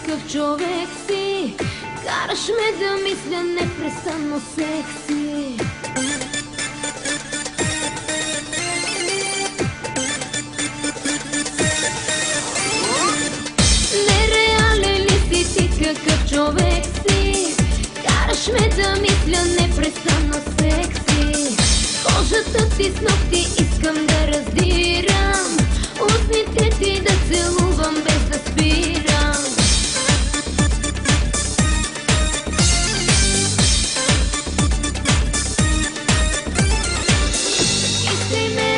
какъв човек си. Караш ме да мисля непрестанно секси. Нереален ли си ти, какъв човек си? Караш ме да мисля непрестанно секси. Кожата ти с ногти искам да раздирам, устните ти да целувам без да спирам. Искай ме,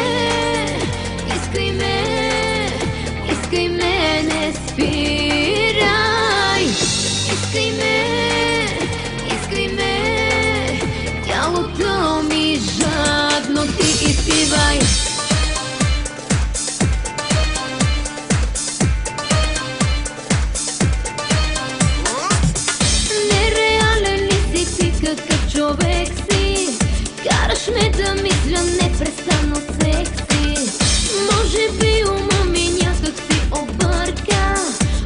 искай ме, искай ме, не спирай. Искай ме, искай ме, тялото ми жадно ти изпивай. Нереален ли си ти, какъв човек си? Караш ме да мисля непрестанно секси. Може би ума ми някак си обърка,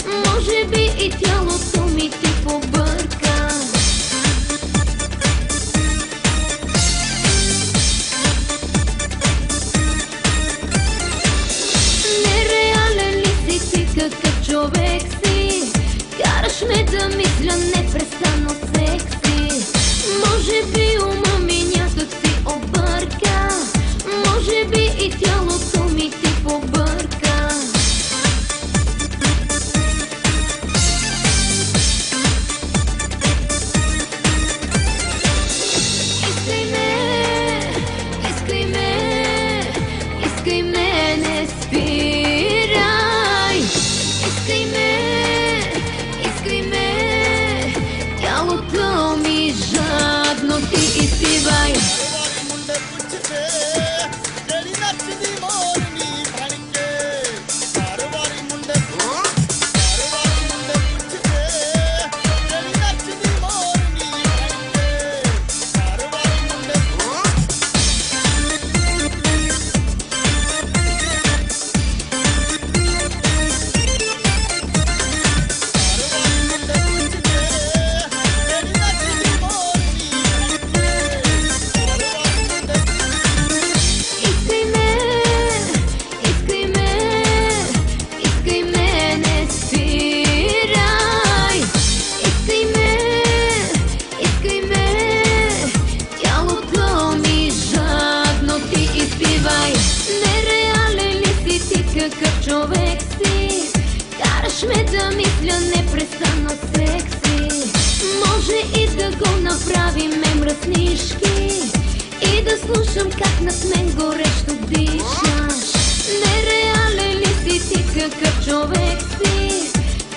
може би и тялото ми ти побърка. Нереален ли си ти, какъв човек си? Караш ме да мисля непрестанно секси. Може би ума ми някак си обърка, може би и тялото ми ти побърка. Искай ме, искай ме, искай ме, не спирай. Искай ме, искай ме, тялото ми жадно ти изпивай. Нереален ли си ти, какъв човек си? Караш ме да мисля непрестанно секси. Може и да го направим мръснишки и да слушам как над мен горещо дишаш. Нереален ли си ти, какъв човек си?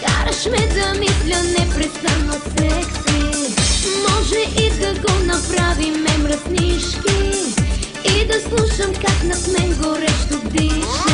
Караш ме да мисля непрестанно секси. Може и да го направим мръснишки и да слушам как над мен горещо дишаш.